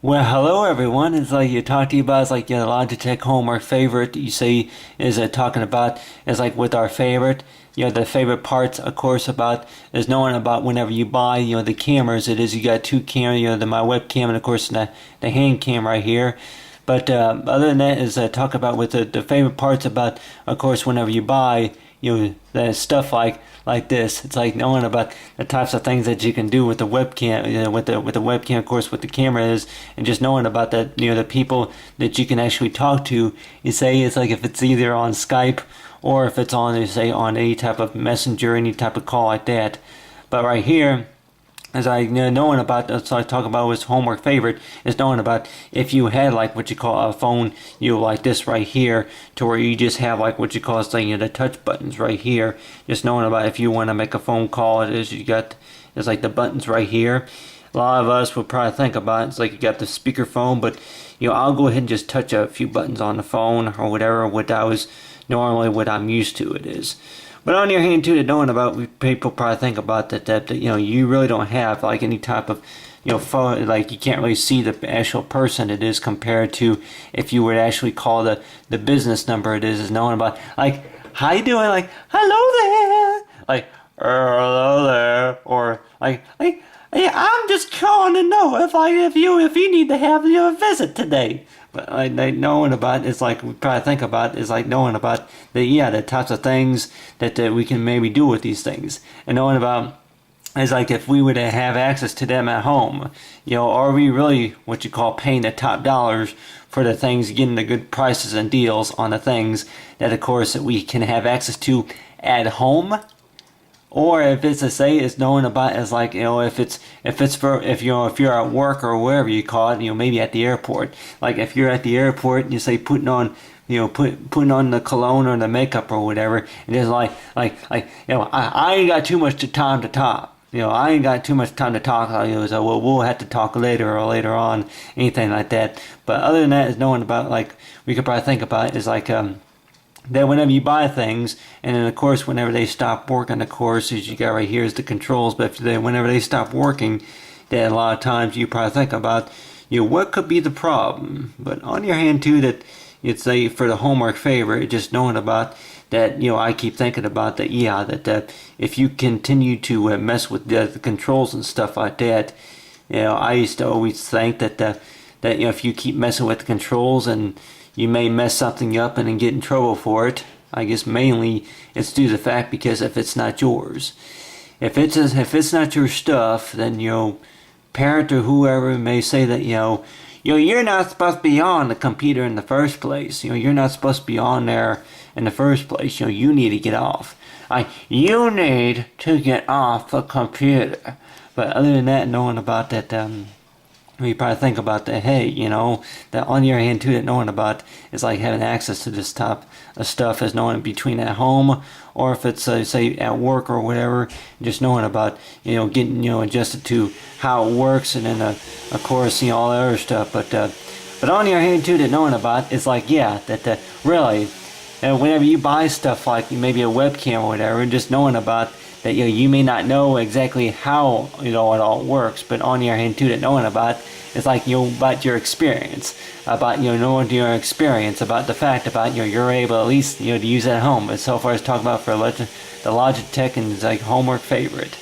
Well, hello everyone. It's like you talk to you about. It's like the Logitech HomeWork Favorite. You see, is talking about is like with our favorite. The favorite parts, of course, about is knowing about whenever you buy. The cameras. It is you got two cameras. My webcam and of course the hand cam right here. But other than that, is talk about with the favorite parts about, of course, whenever you buy. The stuff like this. It's like knowing about the types of things that you can do with the webcam, with the webcam, of course, with the camera is, and just knowing about that, the people that you can actually talk to. You say it's like if it's either on Skype or if it's on, you say, on any type of messenger, any type of call like that. But right here, as I knowing about, so I talk about with HomeWork Favorite, is knowing about if you had like what you call a phone, like this right here, to where you just have like what you call the touch buttons right here. Just knowing about if you want to make a phone call, it is you got it's like the buttons right here. A lot of us would probably think about it's like you got the speakerphone, but I'll go ahead and just touch a few buttons on the phone or whatever. What I'm used to it is. But on the other hand, too, that knowing about, people probably think about that you really don't have like any type of phone, like you can't really see the actual person it is compared to if you were to actually call the business number it is knowing about like how you doing, like hello there, like hello there, or like hey, I'm just calling to know if you need to have a visit today. But like knowing about it's like we probably think about is like knowing about the types of things that we can maybe do with these things, and knowing about is like if we were to have access to them at home, are we really what you call paying the top dollars for the things, getting the good prices and deals on the things that of course that we can have access to at home? Or if it's it's knowing about is like if you're at work or wherever you call it, maybe at the airport. Like if you're at the airport and you say putting on putting on the cologne or the makeup or whatever, and it's I ain't got too much time to talk. I ain't got too much time to talk. So we'll have to talk later or later on, anything like that. But other than that, is knowing about like we could probably think about is like that whenever you buy things, and then of course whenever they stop working, of course as you got right here is the controls, but whenever they stop working, then a lot of times you probably think about what could be the problem. But on your hand too, that you'd say for the HomeWork Favorite, just knowing about that, I keep thinking about that if you continue to mess with the controls and stuff like that, I used to always think that if you keep messing with the controls and you may mess something up and then get in trouble for it. I guess mainly it's due to the fact because if it's not yours, if it's not your stuff, then parent or whoever may say that you're not supposed to be on the computer in the first place. You're not supposed to be on there in the first place. You need to get off. You need to get off the computer. But other than that, knowing about that. You probably think about that, hey, that on your hand too, that knowing about is like having access to this type of stuff as knowing between at home or if it's say at work or whatever, just knowing about getting adjusted to how it works, and then of course all the other stuff. But on your hand too, that knowing about is like that really whenever you buy stuff like maybe a webcam or whatever, and just knowing about that you may not know exactly how it all works, but on your hand too, that knowing about it's like about your experience, about knowing your experience about the fact about you're able at least to use it at home. But so far as talk about for the Logitech and like HomeWork Favorite.